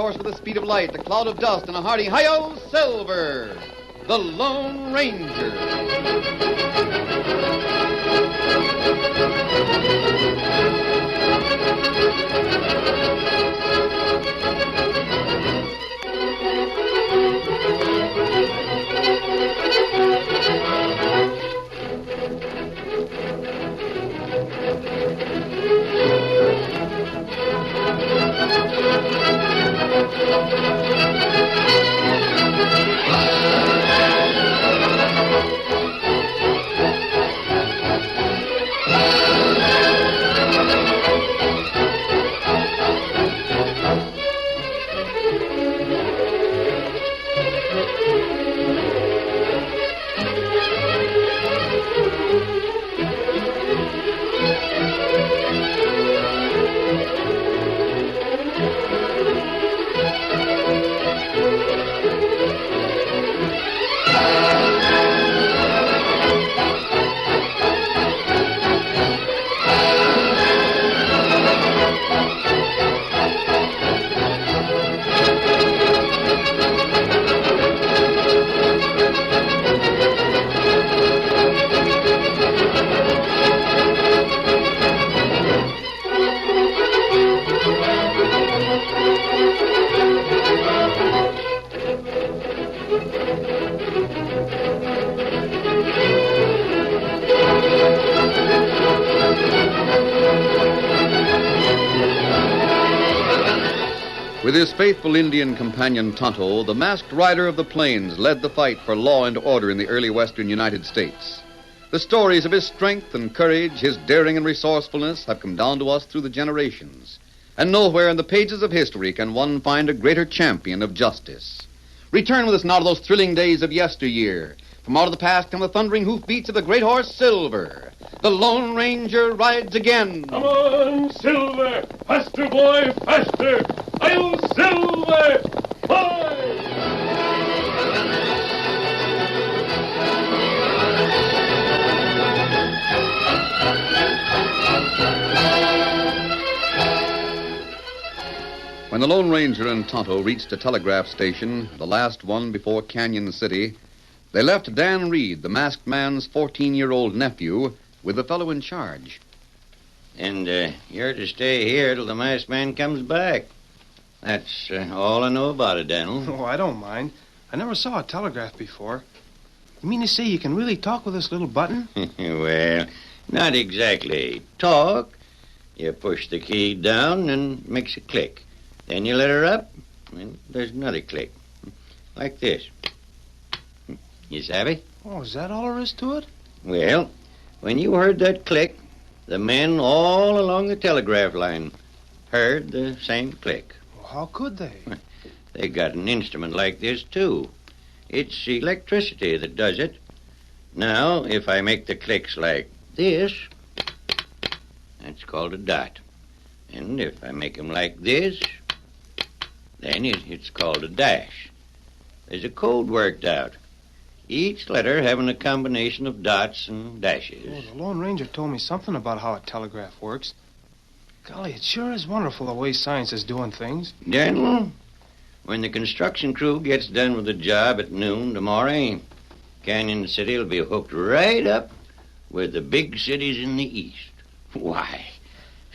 horse with the speed of light, a cloud of dust, and a hearty hi-yo, Silver, the Lone Ranger. With his faithful Indian companion Tonto, the masked rider of the plains led the fight for law and order in the early western United States. The stories of his strength and courage, his daring and resourcefulness have come down to us through the generations. And nowhere in the pages of history can one find a greater champion of justice. Return with us now to those thrilling days of yesteryear. From out of the past come the thundering hoofbeats of the great horse Silver. The Lone Ranger rides again. Come on, Silver! Faster, boy, faster! I'll Silver! Boy! When the Lone Ranger and Tonto reached a telegraph station, the last one before Canyon City, they left Dan Reed, the masked man's 14-year-old nephew, with the fellow in charge. And you're to stay here till the masked man comes back. That's all I know about it, Daniel. Oh, I don't mind. I never saw a telegraph before. You mean to say you can really talk with this little button? Well, not exactly talk. You push the key down and it makes a click. Then you let her up, and there's another click. Like this. You savvy? Oh, is that all there is to it? Well, when you heard that click, the men all along the telegraph line heard the same click. Well, how could they? They got an instrument like this, too. It's electricity that does it. Now, if I make the clicks like this, that's called a dot. And if I make them like this, then it's called a dash. There's a code worked out. Each letter having a combination of dots and dashes. Oh, the Lone Ranger told me something about how a telegraph works. Golly, it sure is wonderful the way science is doing things. Daniel, when the construction crew gets done with the job at noon tomorrow, Canyon City will be hooked right up with the big cities in the east. Why,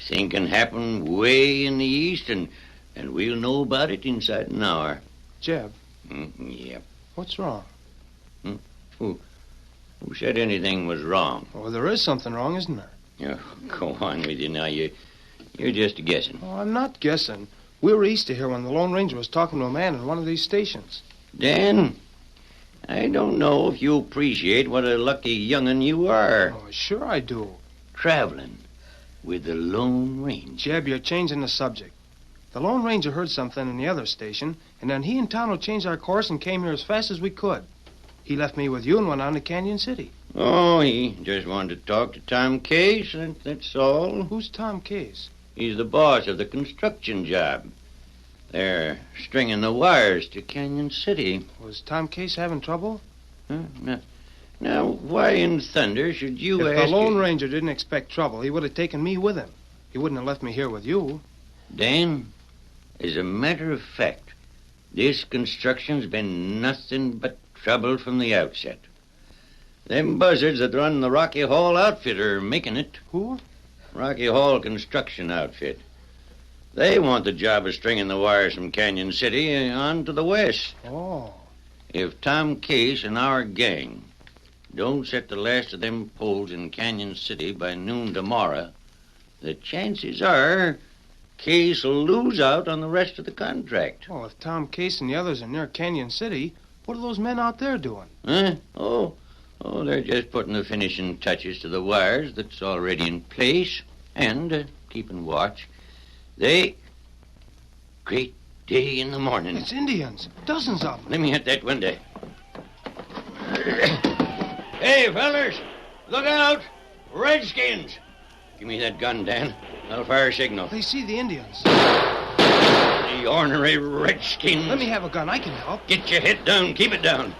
things can happen way in the east, and we'll know about it inside an hour. Jeb. Yep. What's wrong? Who said anything was wrong? Oh, there is something wrong, isn't there? Oh, go on with you now. You're just guessing. Oh, I'm not guessing. We were east of here when the Lone Ranger was talking to a man in one of these stations. Dan, I don't know if you appreciate what a lucky young'un you are. Oh, sure I do. Traveling with the Lone Ranger. Jeb, you're changing the subject. The Lone Ranger heard something in the other station, and then he and Tonto changed our course and came here as fast as we could. He left me with you and went on to Canyon City. Oh, he just wanted to talk to Tom Case, that's all. Who's Tom Case? He's the boss of the construction job. They're stringing the wires to Canyon City. Was Tom Case having trouble? Now, why in thunder should you If ask... the Lone Ranger didn't expect trouble, he would have taken me with him. He wouldn't have left me here with you. Dan, As a matter of fact, this construction's been nothing but trouble from the outset. Them buzzards that run the Rocky Hall outfit are making it. Who? Rocky Hall Construction Outfit. They want the job of stringing the wires from Canyon City on to the west. Oh. If Tom Case and our gang don't set the last of them poles in Canyon City by noon tomorrow, the chances are Case will lose out on the rest of the contract. Well, if Tom Case and the others are near Canyon City, what are those men out there doing? Huh? Oh, they're just putting the finishing touches to the wires that's already in place and keeping watch. Great day in the morning. It's Indians. Dozens of them. Let me hit that window. Hey, fellers, look out. Redskins. Give me that gun, Dan. I'll fire a signal. They see the Indians. The ornery redskins. Let me have a gun. I can help. Get your head down. Keep it down.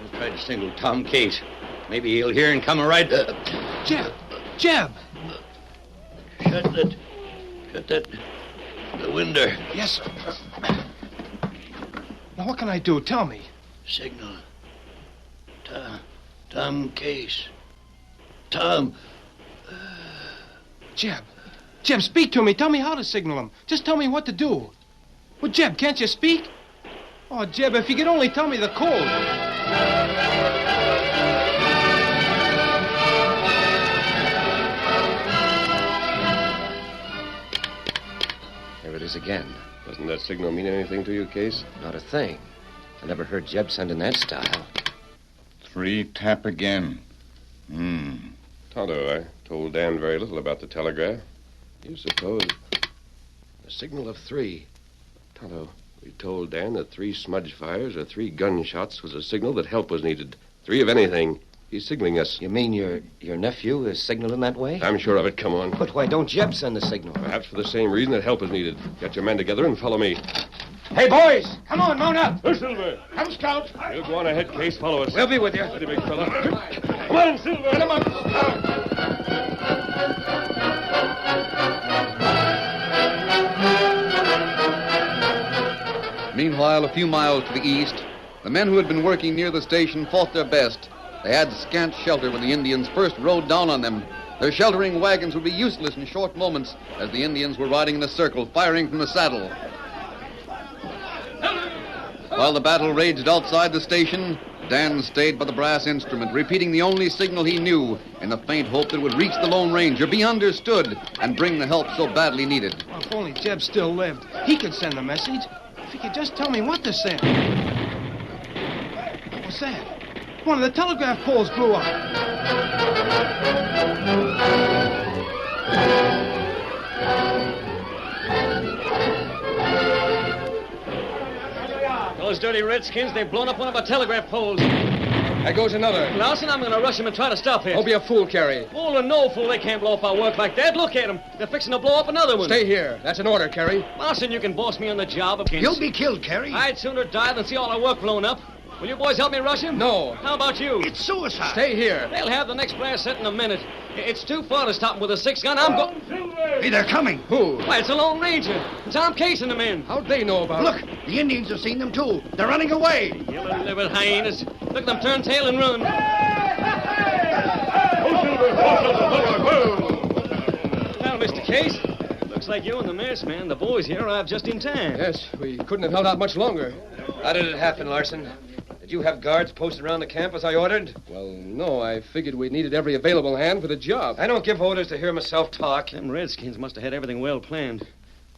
I'll try to signal Tom Case. Maybe he'll hear and come right up. Jeb! Jeb! Shut the window. Yes, sir. Now, what can I do? Tell me. Signal. Tom Case. Tom. Jeb. Jeb, speak to me. Tell me how to signal him. Just tell me what to do. Well, Jeb, can't you speak? Oh, Jeb, if you could only tell me the code. There it is again. Doesn't that signal mean anything to you, Case? Not a thing. I never heard Jeb send in that style. 3 tap again. Tonto, I told Dan very little about the telegraph. You suppose... A signal of 3. Tonto, we told Dan that 3 smudge fires or 3 gunshots was a signal that help was needed. 3 of anything. He's signaling us. You mean your nephew is signaling that way? I'm sure of it. Come on. But why don't Jeb send the signal? Perhaps for the same reason that help is needed. Get your men together and follow me. Hey, boys! Come on, mount up! Here, Silver. Come, Scout! We'll go on ahead, Case. Follow us. We'll be with you. Ready, big fella. Come on, Silver. Get him up! Meanwhile, a few miles to the east, the men who had been working near the station fought their best. They had scant shelter when the Indians first rode down on them. Their sheltering wagons would be useless in short moments as the Indians were riding in a circle, firing from the saddle. While the battle raged outside the station, Dan stayed by the brass instrument, repeating the only signal he knew in the faint hope that it would reach the Lone Ranger, be understood, and bring the help so badly needed. Well, if only Jeb still lived, he could send the message. If he could just tell me what to send. What was that? One of the telegraph poles blew up. Those dirty redskins, they've blown up one of our telegraph poles. There goes another. Larson, I'm going to rush him and try to stop it. Don't be a fool, Carey. Fool or no fool, they can't blow up our work like that. Look at them. They're fixing to blow up another one. Stay here. That's an order, Carey. Larson, you can boss me on the job. You'll be killed, Carey. I'd sooner die than see all our work blown up. Will you boys help me rush him? No. How about you? It's suicide. Stay here. They'll have the next blast set in a minute. It's too far to stop him with a 6-gun. I'm going... Hey, they're coming. Who? Why, it's the Lone Ranger. Tom Case and the men. How'd they know about Look, it? the Indians have seen them, too. They're running away. Yellow-livered hyenas. Look at them turn tail and run. Well, Mr. Case, looks like you and the masked man, the boys here, arrived just in time. Yes, we couldn't have held out much longer. How did it happen, Larson? Did you have guards posted around the camp as I ordered? Well, no, I figured we needed every available hand for the job. I don't give orders to hear myself talk. Them redskins must have had everything well planned.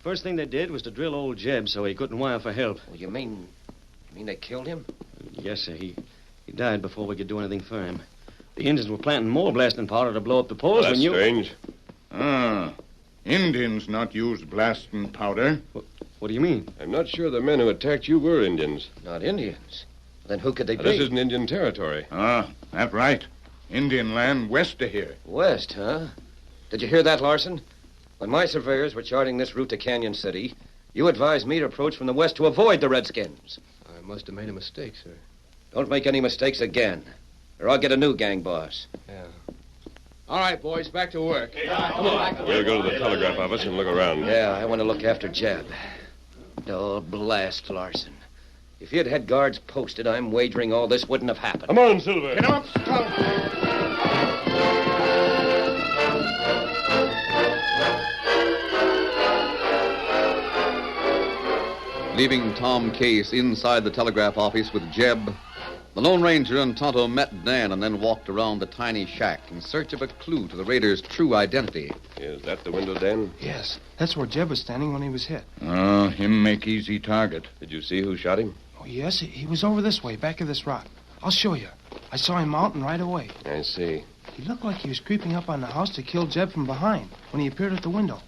First thing they did was to drill old Jeb so he couldn't wire for help. Well, you mean they killed him? Yes, sir. He died before we could do anything for him. The Indians were planting more blasting powder to blow up the poles That's when you... strange. Indians not use blasting powder. What do you mean? I'm not sure the men who attacked you were Indians. Not Indians. Then who could they Now, be? this isn't Indian territory. That's right. Indian land west of here. West, huh? Did you hear that, Larson? When my surveyors were charting this route to Canyon City, you advised me to approach from the west to avoid the Redskins. I must have made a mistake, sir. Don't make any mistakes again, or I'll get a new gang boss. Yeah. All right, boys, back to work. Come on. We'll go to the telegraph office and look around. Yeah, I want to look after Jeb. Oh, blast Larson. If you'd had guards posted, I'm wagering all this wouldn't have happened. Come on, Silver. Get him up, Scout. Leaving Tom Case inside the telegraph office with Jeb, the Lone Ranger and Tonto met Dan and then walked around the tiny shack in search of a clue to the raider's true identity. Is that the window, Dan? Yes, that's where Jeb was standing when he was hit. Oh, him make easy target. Did you see who shot him? Oh, yes, he was over this way, back of this rock. I'll show you. I saw him mounting right away. I see. He looked like he was creeping up on the house to kill Jeb from behind when he appeared at the window.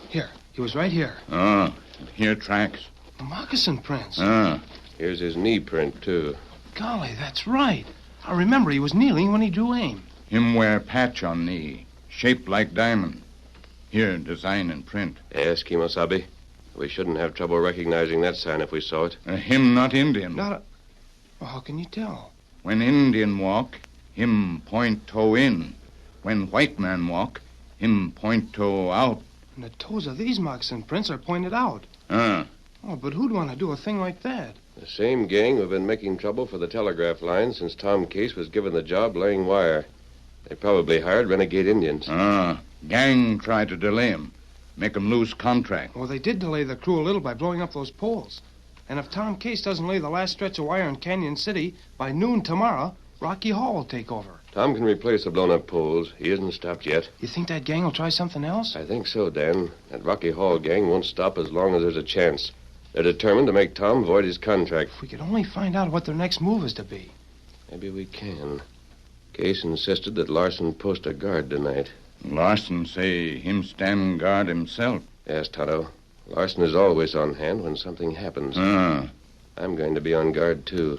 Here, he was right here. Oh, here tracks. Moccasin prints. Ah, Here's his knee print, too. Golly, that's right. I remember he was kneeling when he drew aim. him wear patch on knee, shaped like diamond. Here, design and print. Yes, Kimosabe. We shouldn't have trouble recognizing that sign if we saw it. Him not Indian. Not a... Well, how can you tell? When Indian walk, him point toe in. When white man walk, him point toe out. And the toes of these moccasin prints are pointed out. Ah. Oh, but who'd want to do a thing like that? The same gang who've been making trouble for the telegraph line since Tom Case was given the job laying wire. They probably hired renegade Indians. Ah. Gang tried to delay him. Make him lose contract. Well, they did delay the crew a little by blowing up those poles. And if Tom Case doesn't lay the last stretch of wire in Canyon City, by noon tomorrow, Rocky Hall will take over. Tom can replace the blown-up poles. He isn't stopped yet. You think that gang will try something else? I think so, Dan. That Rocky Hall gang won't stop as long as there's a chance. They're determined to make Tom void his contract. If we could only find out what their next move is to be. Maybe we can. Case insisted that Larson post a guard tonight. Larson say him stand guard himself. Yes, Tonto. Larson is always on hand when something happens. Ah. I'm going to be on guard, too.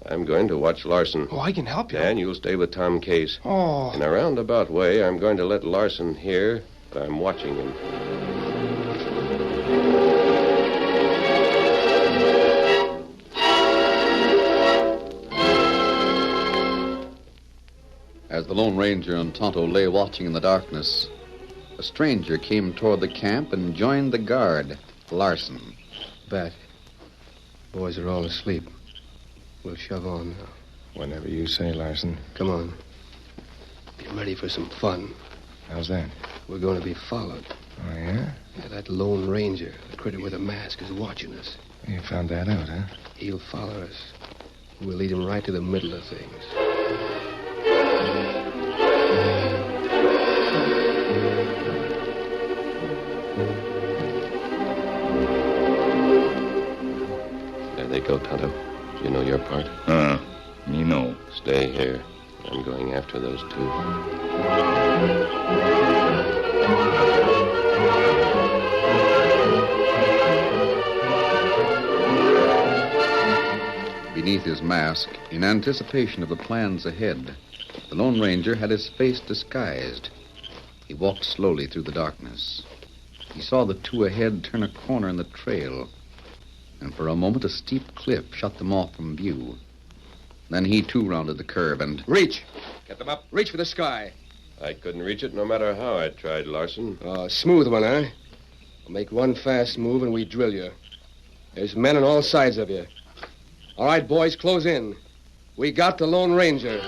I'm going to watch Larson. Oh, I can help you. Dan, you'll stay with Tom Case. Oh. In a roundabout way, I'm going to let Larson hear that I'm watching him. As the Lone Ranger and Tonto lay watching in the darkness, a stranger came toward the camp and joined the guard, Larson. Bet. Boys are all asleep. We'll shove on now. Whenever you say, Larson. Come on. Be ready for some fun. How's that? We're going to be followed. Oh, yeah? Yeah, that Lone Ranger, the critter with a mask, is watching us. You found that out, huh? He'll follow us. We'll lead him right to the middle of things. There they go, Tonto. You know your part? Me know. Stay here. I'm going after those two. Beneath his mask, in anticipation of the plans ahead, the Lone Ranger had his face disguised. He walked slowly through the darkness. He saw the two ahead turn a corner in the trail, and for a moment a steep cliff shut them off from view. Then he, too, rounded the curve and... Reach! Get them up. Reach for the sky. I couldn't reach it no matter how I tried, Larson. Smooth one, huh? We'll make one fast move and we drill you. There's men on all sides of you. All right, boys, close in. We got the Lone Ranger.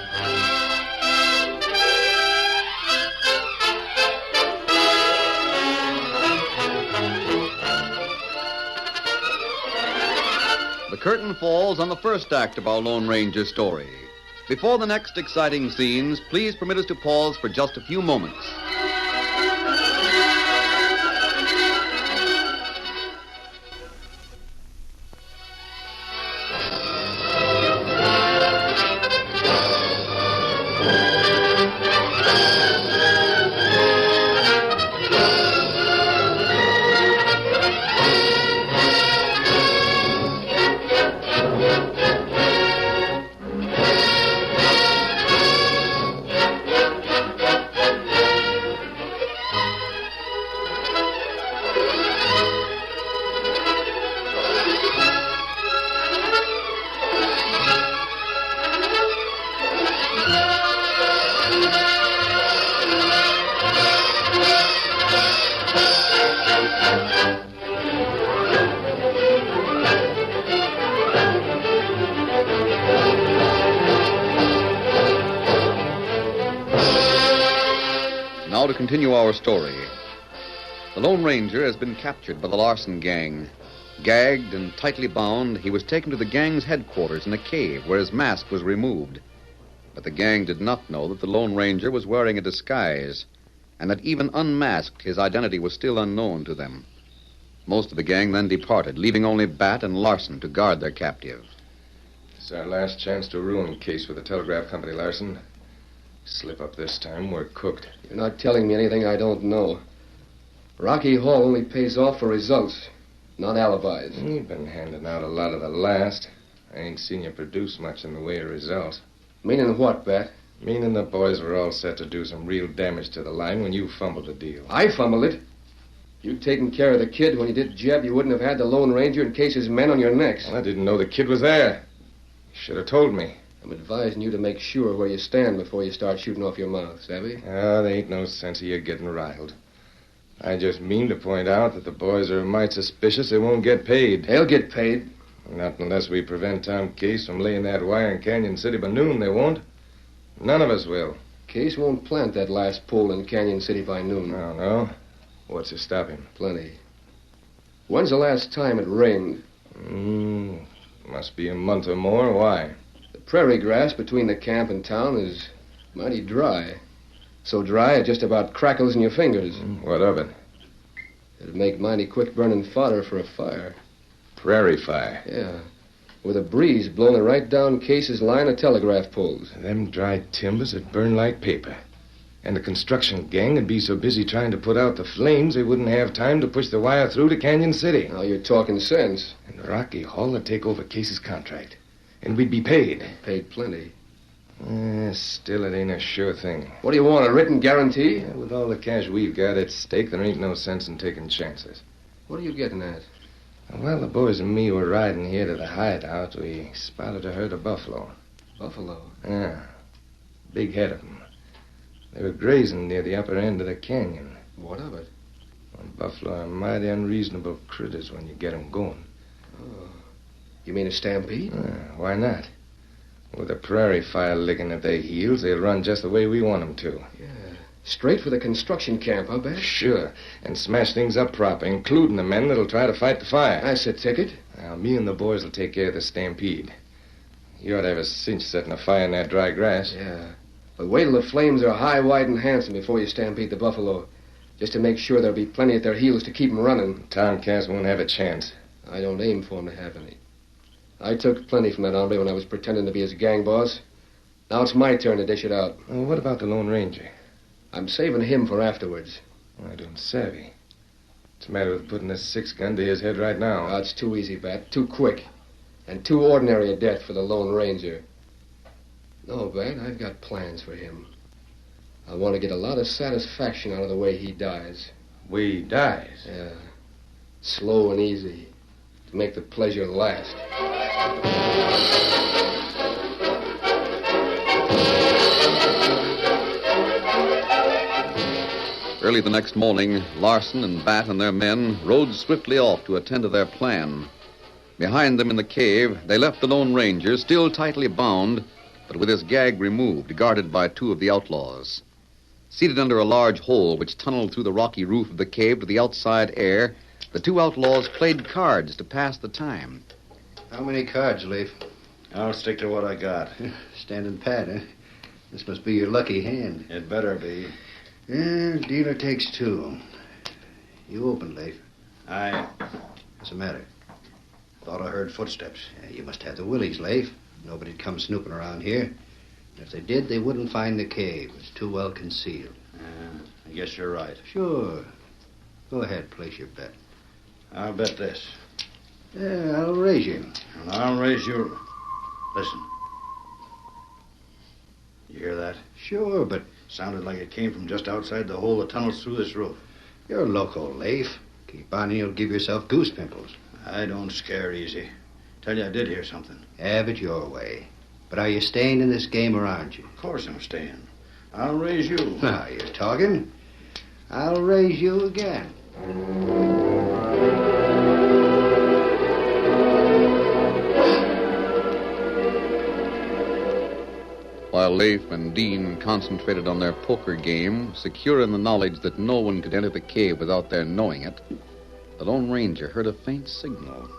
The curtain falls on the first act of our Lone Ranger story. Before the next exciting scenes, please permit us to pause for just a few moments. continue our story. The Lone Ranger has been captured by the Larson gang. Gagged and tightly bound, he was taken to the gang's headquarters in a cave where his mask was removed. But the gang did not know that the Lone Ranger was wearing a disguise, and that even unmasked, his identity was still unknown to them. Most of the gang then departed, leaving only Bat and Larson to guard their captive. It's our last chance to ruin Case with the telegraph company, Larson. Slip up this time, we're cooked. You're not telling me anything I don't know. Rocky Hall only pays off for results, not alibis. You've been handing out a lot of the last. I ain't seen you produce much in the way of results. Meaning what, Bat? Meaning the boys were all set to do some real damage to the line when you fumbled the deal. I fumbled it. You'd taken care of the kid when you did Jeb, you wouldn't have had the Lone Ranger and Case's men on your necks. Well, I didn't know the kid was there. You should have told me. I'm advising you to make sure where you stand before you start shooting off your mouth, savvy? There ain't no sense of you getting riled. I just mean to point out that the boys are mighty suspicious they won't get paid. They'll get paid. Not unless we prevent Tom Case from laying that wire in Canyon City by noon, they won't. None of us will. Case won't plant that last pole in Canyon City by noon. No. What's to stop him? Plenty. When's the last time it rained? Must be a month or more. Why? The prairie grass between the camp and town is mighty dry. So dry it just about crackles in your fingers. What of it? It'd make mighty quick burning fodder for a fire. Prairie fire? Yeah. With a breeze blowing it right down Case's line of telegraph poles. Them dry timbers would burn like paper. And the construction gang would be so busy trying to put out the flames they wouldn't have time to push the wire through to Canyon City. Now you're talking sense. And Rocky Hall would take over Case's contract. And we'd be paid. Paid plenty. Still, it ain't a sure thing. What do you want, a written guarantee? Yeah, with all the cash we've got at stake, there ain't no sense in taking chances. What are you getting at? Well, the boys and me were riding here to the hideout. We spotted a herd of buffalo. Buffalo? Yeah. Big head of them. They were grazing near the upper end of the canyon. What of it? Well, buffalo are mighty unreasonable critters when you get 'em going. Oh. You mean a stampede? Why not? With a prairie fire licking at their heels, they'll run just the way we want 'em to. Yeah. Straight for the construction camp, huh, Bet? Sure. And smash things up proper, including the men that'll try to fight the fire. That's a ticket. Now, me and the boys will take care of the stampede. You ought to have a cinch setting a fire in that dry grass. Yeah. But wait till the flames are high, wide, and handsome before you stampede the buffalo. Just to make sure there'll be plenty at their heels to keep 'em running. Tom Cass won't have a chance. I don't aim for him to have any. I took plenty from that hombre when I was pretending to be his gang boss. Now it's my turn to dish it out. Well, what about the Lone Ranger? I'm saving him for afterwards. I don't savvy. What's the matter with putting a 6-gun to his head right now? Oh, it's too easy, Bat. Too quick. And too ordinary a death for the Lone Ranger. No, Bat, I've got plans for him. I want to get a lot of satisfaction out of the way he dies. Way he dies? Yeah. Slow and easy. To make the pleasure last. Early the next morning, Larson and Bat and their men rode swiftly off to attend to their plan. Behind them in the cave, they left the Lone Ranger still tightly bound, but with his gag removed, guarded by 2 of the outlaws. Seated under a large hole which tunneled through the rocky roof of the cave to the outside air, the 2 outlaws played cards to pass the time. How many cards, Leif? I'll stick to what I got. Standing pat, eh? This must be your lucky hand. It better be. Yeah, dealer takes 2. You open, Leif. What's the matter? Thought I heard footsteps. You must have the willies, Leif. Nobody'd come snooping around here. And if they did, they wouldn't find the cave. It's too well concealed. I guess you're right. Sure. Go ahead, place your bet. I'll bet this. Yeah, I'll raise you. And I'll raise you. Listen. You hear that? Sure, but... Sounded like it came from just outside the hole that tunnels through this roof. You're loco, Leif. Keep on and you'll give yourself goose pimples. I don't scare easy. Tell you I did hear something. Have it your way. But are you staying in this game or aren't you? Of course I'm staying. I'll raise you. Now you're talking. I'll raise you again. While While Leif and Dean concentrated on their poker game, secure in the knowledge that no one could enter the cave without their knowing it, the Lone Ranger heard a faint signal.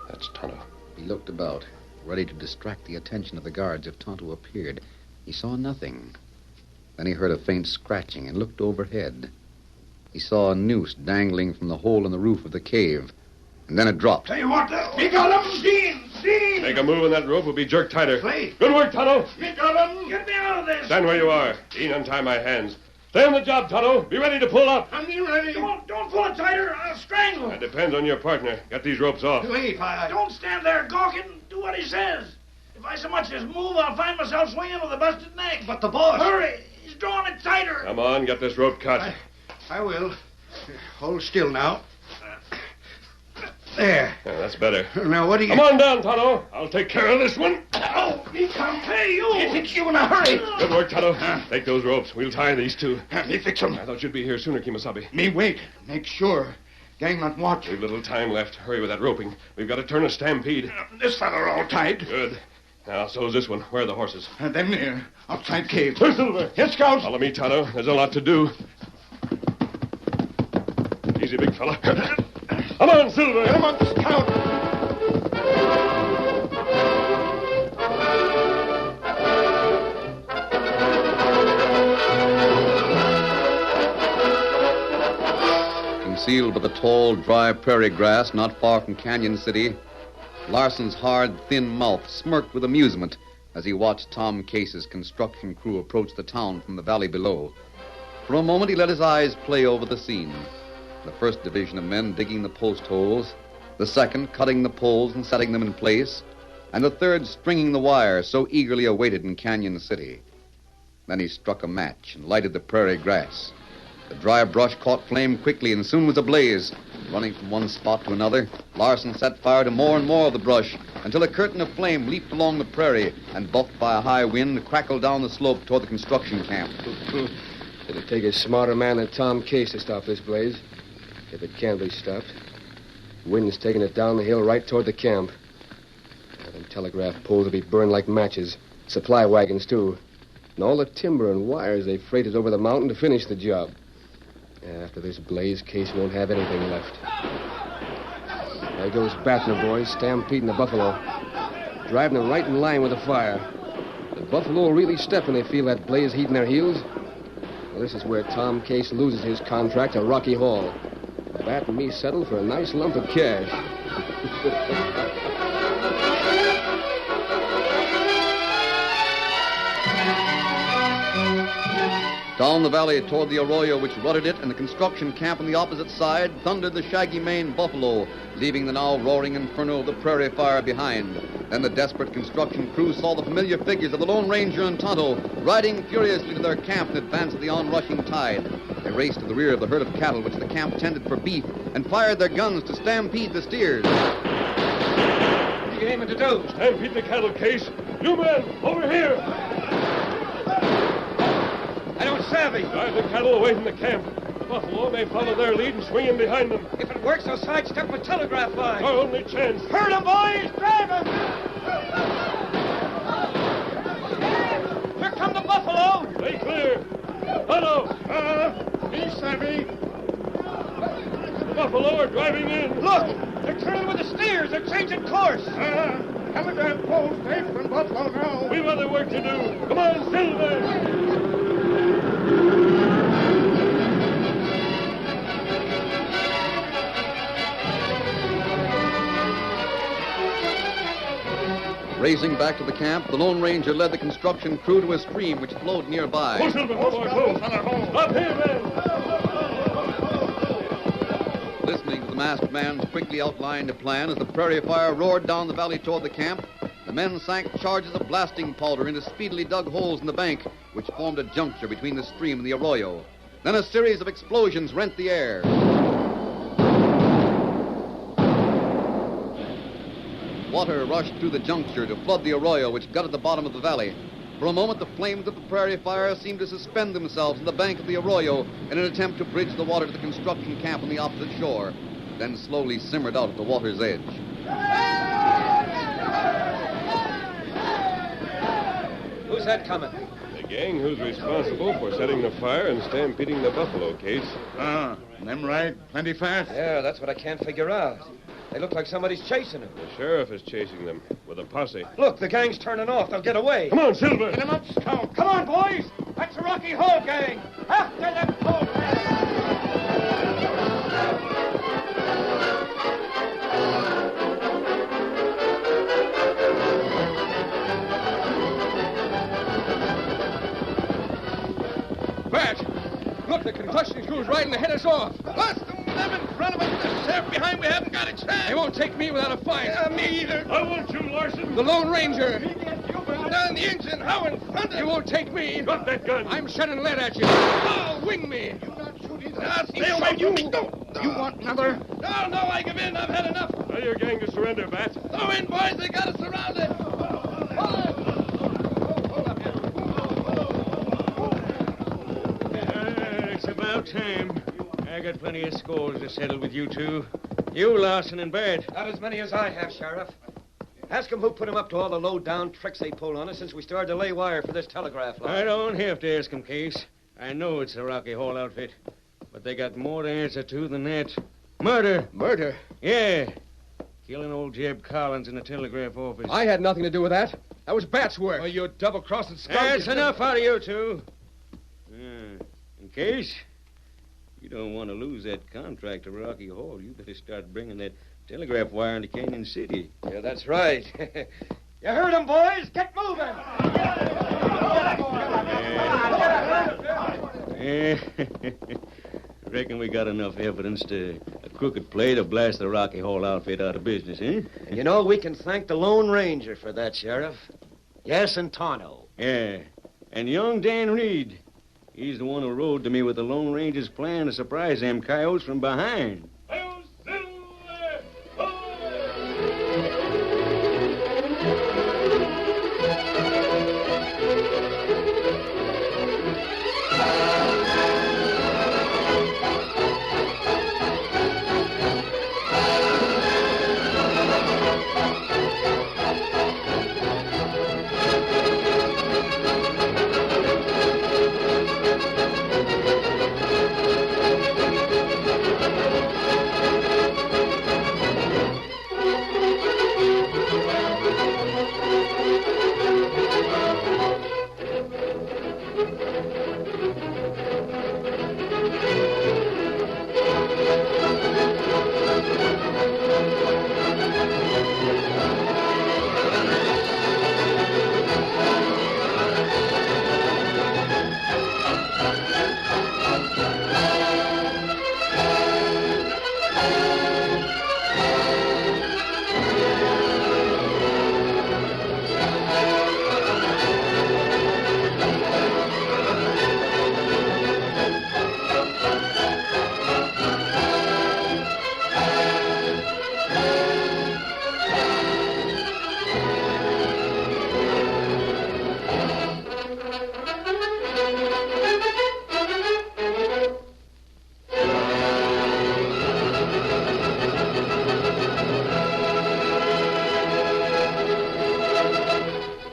That's Tonto. He looked about, ready to distract the attention of the guards if Tonto appeared. He saw nothing. Then he heard a faint scratching and looked overhead. He saw a noose dangling from the hole in the roof of the cave, and then it dropped. Tell you what, we got him! Dean! Make a move and that rope will be jerked tighter. Wait. Good work, Tonto. We got him! Get me out of this! Stand where you are. Dean, untie my hands. Stay on the job, Tonto. Be ready to pull up. I'm ready. Don't pull it tighter. I'll strangle him. That depends on your partner. Get these ropes off. Leif, Don't stand there gawking. Do what he says. If I so much as move, I'll find myself swinging with a busted neck. But the boss... Hurry! He's drawing it tighter. Come on, get this rope cut. I will. Hold still now. There. Yeah, that's better. Now, what do you... Come on down, Tonto. I'll take care of this one. Oh, he come. Hey, you! It's you in a hurry. Good work, Tonto. Take those ropes. We'll tie these two. Me fix 'em. I thought you'd be here sooner, Kimasabi. Me wait. Make sure. Gang not watch. We've little time left. Hurry with that roping. We've got to turn a stampede. This feller all tied. Good. Now, so's this one. Where are the horses? Them near. Outside cave. Where's Silver? Here, Scout. Follow me, Tonto. There's a lot to do. Easy, big fella. Come on, Silver. Get him on the Scout. Concealed by the tall, dry prairie grass not far from Canyon City, Larson's hard, thin mouth smirked with amusement as he watched Tom Case's construction crew approach the town from the valley below. For a moment, he let his eyes play over the scene. The first division of men digging the post holes, the second cutting the poles and setting them in place, and the third stringing the wire so eagerly awaited in Canyon City. Then he struck a match and lighted the prairie grass. The dry brush caught flame quickly and soon was ablaze. Running from one spot to another, Larson set fire to more and more of the brush until a curtain of flame leaped along the prairie and, buffed by a high wind, crackled down the slope toward the construction camp. It'll take a smarter man than Tom Case to stop this blaze, if it can be stopped. Wind's taking it down the hill right toward the camp. Them telegraph poles will be burned like matches. Supply wagons, too. And all the timber and wires they freighted over the mountain to finish the job. After this blaze, Case won't have anything left. There goes Battner boys, stampeding the buffalo. Driving them right in line with the fire. The buffalo will really step when they feel that blaze heat in their heels. Well, this is where Tom Case loses his contract to Rocky Hall. Bat and me settled for a nice lump of cash. Down the valley toward the arroyo which rutted it and the construction camp on the opposite side thundered the shaggy-maned buffalo, leaving the now roaring inferno of the prairie fire behind. Then the desperate construction crew saw the familiar figures of the Lone Ranger and Tonto riding furiously to their camp in advance of the onrushing tide. They raced to the rear of the herd of cattle which the camp tended for beef and fired their guns to stampede the steers. What are you aiming to do? Stampede the cattle, Case. You men, over here. I don't savvy. Drive the cattle away from the camp. Buffalo may follow their lead and swing in behind them. If it works, they'll sidestep a telegraph line. Our only chance. Herd 'em, boys! Drive 'em! Here come the buffalo! Stay clear. Tonto! Me savvy. The buffalo are driving in. Look! They're turning with the steers. They're changing course. Telegraph poles safe from Buffalo now. We've other work to do. Come on, Silver! Racing back to the camp, the Lone Ranger led the construction crew to a stream which flowed nearby. Pull, Silver, pull, boy, pull. Up here, men. Listening to the masked man's quickly outlined plan as the prairie fire roared down the valley toward the camp, the men sank charges of blasting powder into speedily dug holes in the bank, which formed a juncture between the stream and the arroyo. Then a series of explosions rent the air. Water rushed through the juncture to flood the arroyo, which gutted the bottom of the valley. For a moment, the flames of the prairie fire seemed to suspend themselves on the bank of the arroyo in an attempt to bridge the water to the construction camp on the opposite shore, then slowly simmered out at the water's edge. Who Who's that coming? The gang who's responsible for setting the fire and stampeding the buffalo, Case. Them right? Plenty fast? Yeah, that's what I can't figure out. They look like somebody's chasing them. The sheriff is chasing them with a posse. Look, the gang's turning off. They'll get away. Come on, Silver. Get him up, Scout. Come on, boys. That's the Rocky Hall gang. After them Hall Bert, look, the concussion crew's riding to head us off. Bust them in front of us. The sheriff behind. We haven't got a chance. They won't take me without a fight. Me either. I want you, Larson. The Lone Ranger. Down the engine. How in front of You won't take me. Drop that gun. I'm shedding lead at you. Oh, wing me. Now, stay away. You want another? No, I give in. I've had enough. Tell your gang to surrender, Bat. Throw in, boys. They got us surrounded. It's about time. I got plenty of scores to settle with you two. You, Larson, and Bert. Not as many as I have, Sheriff. Ask them who put him up to all the low-down tricks they pulled on us since we started to lay wire for this telegraph line. I don't have to ask 'em, Case. I know it's the Rocky Hall outfit. But they got more to answer to than that. Murder. Murder? Yeah. Killing old Jeb Collins in the telegraph office. I had nothing to do with that. That was Bat's work. Oh, you double-crossing scout. That's enough out of you two. In case you don't want to lose that contract to Rocky Hall, you better start bringing that telegraph wire into Canyon City. Yeah, that's right. You heard him, boys. Get moving. Reckon we got enough evidence to a crooked play to blast the Rocky Hall outfit out of business, eh? And you know, we can thank the Lone Ranger for that, Sheriff. Yes, and Tonto. Yeah. And young Dan Reed. He's the one who rode to me with the Lone Ranger's plan to surprise them coyotes from behind.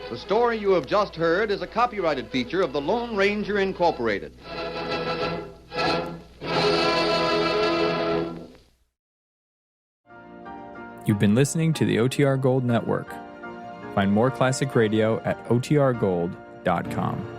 The story you have just heard is a copyrighted feature of the Lone Ranger Incorporated. You've been listening to the OTR Gold Network. Find more classic radio at otrgold.com.